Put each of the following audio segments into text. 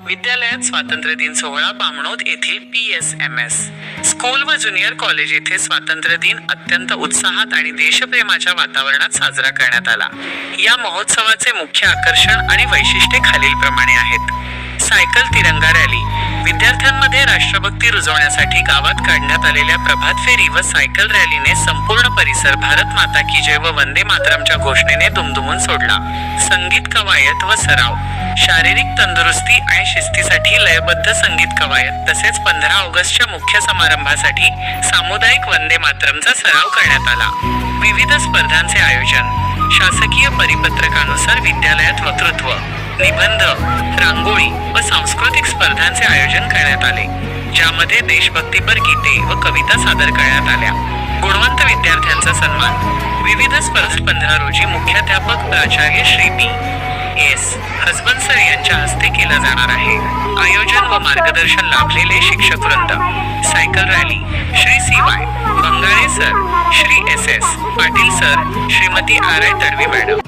विद्यालयात स्वातंत्र्य दिन सोहळा बामणोद येथील PSMS स्कूल व ज्युनियर कॉलेज येथे स्वातंत्र्य दिन अत्यंत उत्साहात आणि देशप्रेमाच्या वातावरणात साजरा करण्यात आला। या महोत्सवाचे मुख्य आकर्षण आणि वैशिष्ट्ये खालीलप्रमाणे आहेत। सायकल तिरंगा रॅली, विद्यार्थ्यांमध्ये राष्ट्रभक्ती रुजवण्यासाठी गावात काढण्यात आलेल्या प्रभात फेरी व सायकल रॅलीने संपूर्ण परिसर भारत माता की जय व वंदे मातरमच्या घोषणेने दुमदुमून सोडला। संगीत कवायत व सराव, शारीरिक तंदुरुस्ती आणि शिस्तीसाठी लयबद्ध संगीत कवायत तसेच 15 ऑगस्टच्या मुख्य समारंभासाठी सामुदायिक वंदे मातरमचा सराव करण्यात आला। विविध स्पर्धांचे आयोजन, शासकीय परिपत्रकानुसार विद्यालयात वक्तृत्व, निबंध, रांगोळी व सांस्कृतिक स्पर्धांचे आयोजन करण्यात आले, ज्यामध्ये देशभक्तीपर गीते व कविता सादर करण्यात आल्या। गुणवंत विद्यार्थ्यांचा सन्मान, विविध स्पर्धा 15 रोजी मुख्याध्यापक प्राचार्य श्री B.S. हसबन सर यांच्या हस्ते केला जाणार आहे। आयोजन व मार्गदर्शन लाभलेले शिक्षक वृंद, cycle rally Shri CY Bangale sir, Shri SS Patil sir, Shrimati RI Tadvi madam.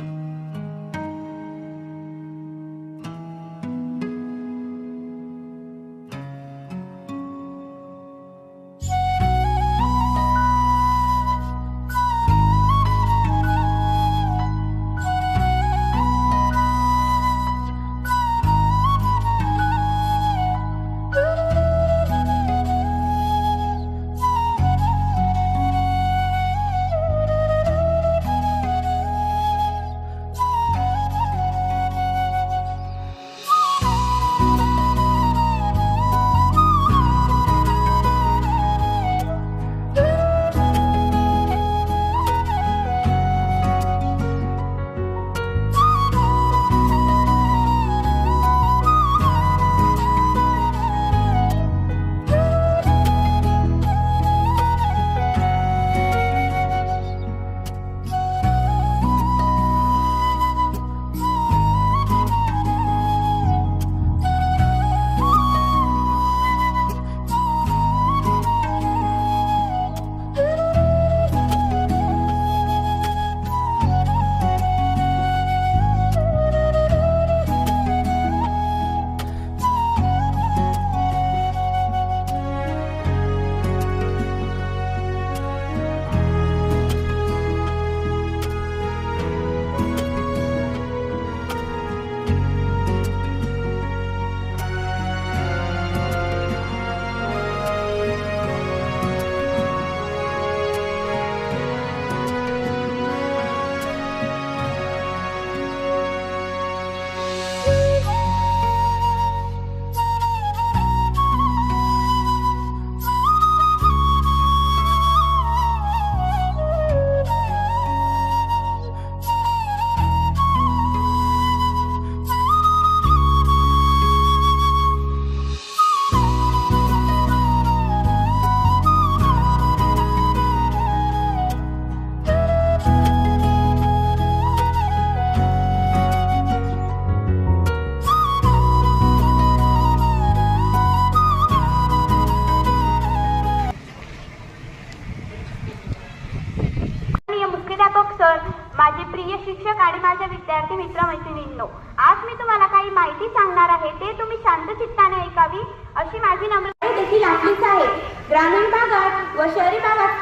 Sir, माझे प्रिय शिक्षक आणि माझ्या विद्यार्थी मित्र-मैत्रिणींनो, आज मी तुम्हाला काही माहिती सांगणार आहे, ते तुम्ही शांत चित्ताने ऐकावी अशी माझी नम्र देखील आपलीच आहे। ग्रामीण भागात व शहरी भागात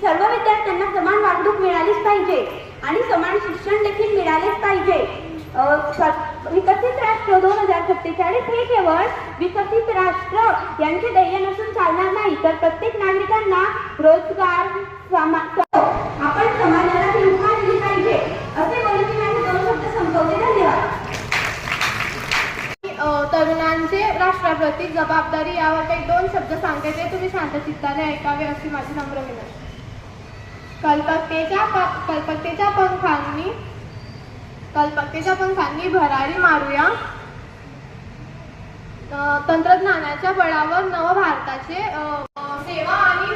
सर्व विद्यार्थ्यांना समान वागणूक मिळालीच पाहिजे आणि समान शिक्षण देखील मिळालेच पाहिजे। विकसित राष्ट्र 2047 हे केवळ विकसित राष्ट्र यांचे ध्येय नसून चालणार नाही, तर प्रत्येक नागरिकांना रोजगार, आपण समाजाला उभा दिली पाहिजे असे बोलून मी माझे 2 शब्द संपवते। धन्यवाद। तरुणांचे राष्ट्राप्रती जबाबदारी यावर काही 2 शब्द सांगते, ते तुम्ही शांत चित्ताने ऐकावे अशी माझी नम्र विनंती। कल्पकतेच्या पंखांनी भरारी मारूया, तंत्रज्ञानाच्या बळावर नवभारताचे सेवा आणि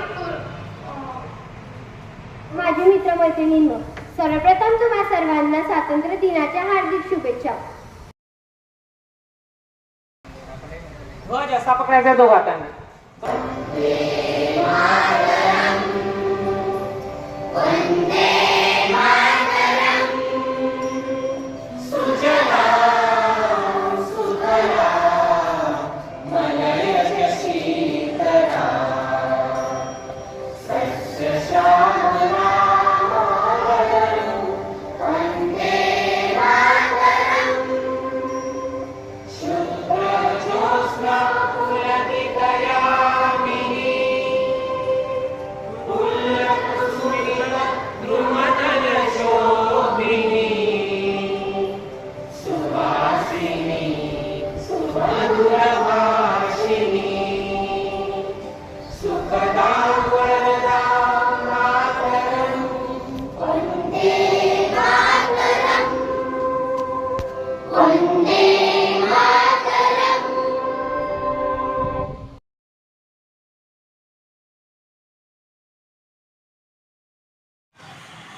माझे मित्र-मैत्रिणींनो, सर्वप्रथम तुम्हा सर्वांना स्वातंत्र्य दिनाच्या हार्दिक शुभेच्छा। ध्वज असा पकडायचा 2 हातांनी।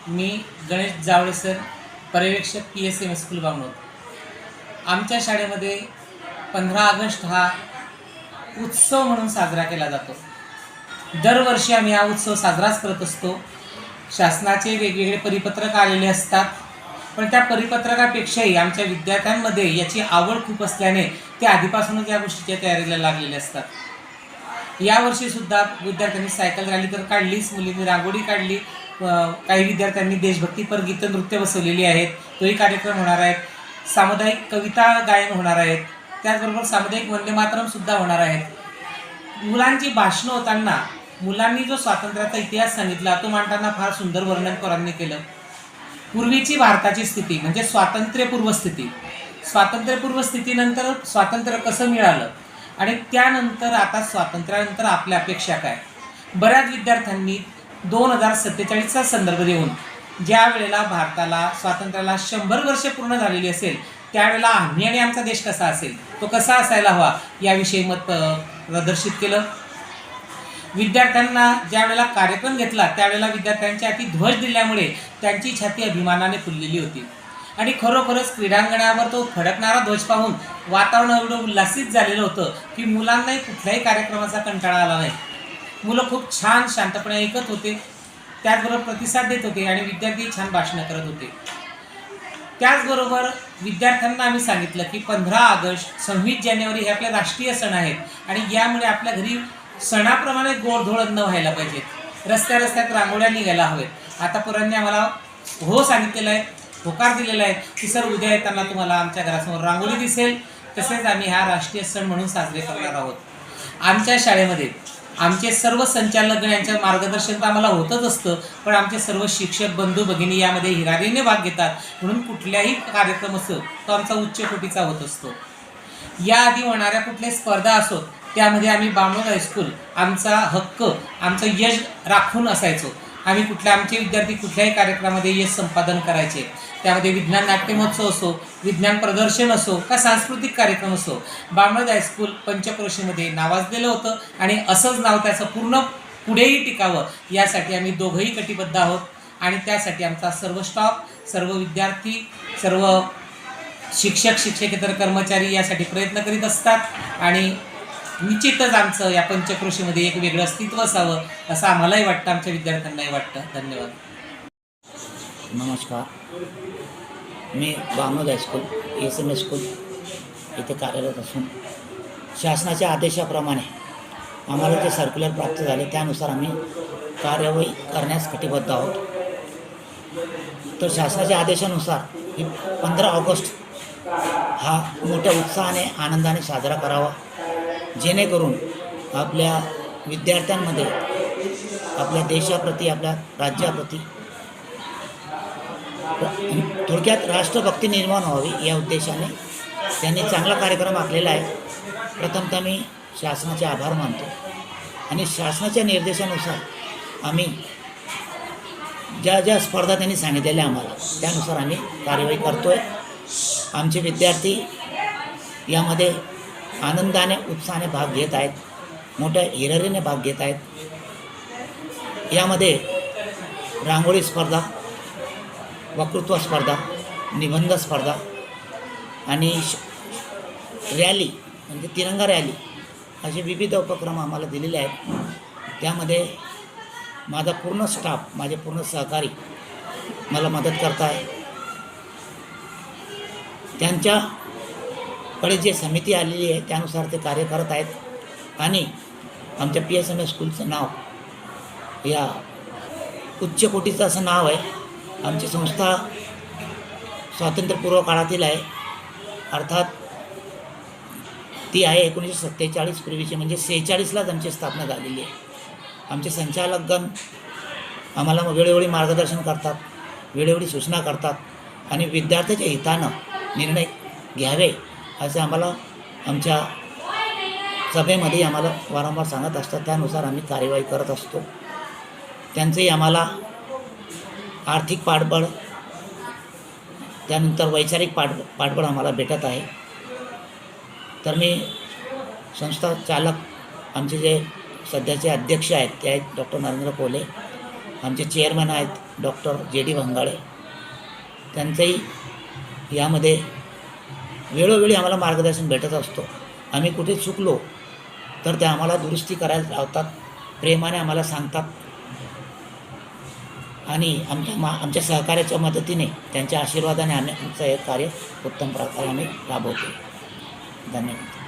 मी गणेश जावळे सर, पर्यवेक्षक PSM स्कूल बामणोद. आमच्या शाळेमध्ये 15 ऑगस्ट हा उत्सव म्हणून साजरा केला जातो. दरवर्षी आम्ही हा उत्सव साजराच करत असतो. शासनाचे वेगवेगळे परिपत्रक आलेले असतात, पण त्या परिपत्रकापेक्षाही आमच्या विद्यार्थ्यांमध्ये याची आवड खूप असल्याने ते आधीपासूनच या गोष्टीच्या तयारीला लागलेले असतात. यावर्षीसुद्धा विद्यार्थ्यांनी सायकल रॅली तर काढलीच, मुलींनी रांगोळी काढली, काही विद्यार्थ्यांनी देशभक्तीपर गीतं नृत्य बसवलेली आहेत, तोही कार्यक्रम होणार आहेत. सामुदायिक कविता गायन होणार आहेत, त्याचबरोबर सामुदायिक वंदे मातरमसुद्धा होणार आहेत. मुलांची भाषणं होताना मुलांनी जो स्वातंत्र्याचा इतिहास सांगितला तो मांडताना फार सुंदर वर्णन पोरांनी केलं. पूर्वीची भारताची स्थिती म्हणजे स्वातंत्र्यपूर्व स्थिती, स्वातंत्र्यपूर्व स्थितीनंतर स्वातंत्र्य कसं मिळालं आणि त्यानंतर आता स्वातंत्र्यानंतर आपल्या अपेक्षा काय. बऱ्याच विद्यार्थ्यांनी 2047चा संदर्भ देऊन ज्या वेळेला भारताला स्वातंत्र्याला 100 वर्षे पूर्ण झालेली असेल त्यावेळेला आम्ही आणि आमचा देश कसा असेल, तो कसा असायला हवा याविषयी मत प्रदर्शित केलं. विद्यार्थ्यांना ज्या वेळेला कार्यक्रम घेतला त्यावेळेला विद्यार्थ्यांच्या हाती ध्वज दिल्यामुळे त्यांची छाती अभिमानाने फुललेली होती आणि खरोखरच क्रीडांगणावर तो फडकणारा ध्वज पाहून वातावरण एवढं उल्हासित झालेलं होतं की मुलांनाही कुठल्याही कार्यक्रमाचा कंटाळा आला नाही. मुलं खूप छान शांतपणे ऐकत होते, त्याचबरोबर प्रतिसाद देत होते आणि विद्यार्थी छान भाषणं करत होते. त्याचबरोबर विद्यार्थ्यांना आम्ही सांगितलं की 15 ऑगस्ट 26 जानेवारी हे आपले राष्ट्रीय सण आहेत आणि यामुळे आपल्या घरी सणाप्रमाणे गोडधोड अन्न व्हायला पाहिजेत, रस्त्यात रांगोळ्या निघायला हवेत. आता पोरांनी आम्हाला हो सांगितलेलं आहे, होकार दिलेला आहे की सर उद्या येताना तुम्हाला आमच्या घरासमोर रांगोळी दिसेल, तसेच आम्ही हा राष्ट्रीय सण म्हणून साजरे करणार आहोत. आमच्या शाळेमध्ये आमचे सर्व संचालक यांचं मार्गदर्शन तर आम्हाला होतच असतं, पण आमचे सर्व शिक्षक बंधू भगिनी यामध्ये हिरारीने भाग घेतात, म्हणून कुठल्याही कार्यक्रम असो तो आमचा उच्च कोटीचा होत असतो. याआधी होणाऱ्या कुठल्याही स्पर्धा असोत त्यामध्ये आम्ही बामणोद हायस्कूल आमचा हक्क, आमचं यश राखून असायचो. आमचे विद्यार्थी कुठल्याही कार्यक्रमामध्ये यश संपादन करायचे. त्यामध्ये विज्ञान नाट्य महोत्सव असो, विज्ञान प्रदर्शन असो का सांस्कृतिक कार्यक्रम असो, बामणोद हायस्कूल पंचक्रोशीमध्ये नावाजलेलं होतं आणि असंच नाव त्याचं पूर्ण पुढेही टिकावं यासाठी आम्ही दोघंही कटिबद्ध आहोत आणि त्यासाठी आमचा सर्व स्टाफ, सर्व विद्यार्थी, सर्व शिक्षक, शिक्षकेतर कर्मचारी यासाठी प्रयत्न करीत असतात आणि निश्चितच आमचं या पंचक्रोशीमध्ये एक वेगळं अस्तित्व असावं असं आम्हालाही वाटतं, आमच्या विद्यार्थ्यांनाही वाटतं. धन्यवाद. नमस्कार, मी बामणोद हायस्कूल PSM स्कूल येथे कार्यरत असून शासनाच्या आदेशाप्रमाणे आम्हाला जे सर्क्युलर प्राप्त झाले त्यानुसार आम्ही कार्यवाही करण्यास कटिबद्ध आहोत. तर शासनाच्या आदेशानुसार 15 ऑगस्ट हा मोठ्या उत्साहाने आनंदाने साजरा करावा, जेणेकरून आपल्या विद्यार्थ्यांमध्ये आपल्या देशाप्रती, आपल्या राज्याप्रती थोडक्यात राष्ट्रभक्ती निर्माण व्हावी या उद्देशाने त्यांनी चांगला कार्यक्रम आखलेला आहे. प्रथमतः मी शासनाचे आभार मानतो आणि शासनाच्या निर्देशानुसार आम्ही ज्या स्पर्धा त्यांनी सांगितलेल्या आम्हाला त्यानुसार आम्ही कार्यवाही करतो आहे. आमचे विद्यार्थी यामध्ये आनंदाने, उत्साहाने भाग घेत आहेत, मोठ्या हिरिरीने भाग घेत आहेत. यामध्ये रांगोळी स्पर्धा, वक्तृत्व स्पर्धा, निबंध स्पर्धा आणि रॅली म्हणजे तिरंगा रॅली असे विविध उपक्रम आम्हाला दिलेले आहेत. त्यामध्ये माझा पूर्ण स्टाफ, माझे पूर्ण सहकारी मला मदत करत आहे. त्यांच्याकडे जे समिती आलेली आहे त्यानुसार ते कार्य करत आहेत आणि आमच्या PSM स्कूलचं नाव या उच्च कोटीचं असं नाव आहे. आमची संस्था स्वातंत्र्यपूर्व काळातील आहे, अर्थात ती आहे 1947 पूर्वीची, म्हणजे 46लाच आमची स्थापना झालेली आहे. आमचे संचालकगण आम्हाला वेळोवेळी मार्गदर्शन करतात, वेळोवेळी सूचना करतात आणि विद्यार्थ्याच्या हितानं निर्णय घ्यावे असे आम्हाला आमच्या सभेमध्ये आम्हाला वारंवार सांगत असतात, त्यानुसार आम्ही कार्यवाही करत असतो. त्यांचंही आम्हाला आर्थिक पाठबळ, त्यानंतर वैचारिक पाठबळ आम्हाला भेटत आहे. तर मी संस्था चालक, आमचे जे सध्याचे अध्यक्ष आहेत ते आहेत डॉक्टर नरेंद्र कोले, आमचे चेअरमॅन आहेत डॉक्टर JD भंगाळे, त्यांचंही यामध्ये वेळोवेळी आम्हाला मार्गदर्शन भेटत असतो. आम्ही कुठे चुकलो तर ते आम्हाला दुरुस्ती करायला लावतात, प्रेमाने आम्हाला सांगतात आणि आमच्या सहकार्याच्या मदतीने, त्यांच्या आशीर्वादाने आम्ही आमचं हे कार्य उत्तम प्रकारे आम्ही राबवतो. धन्यवाद.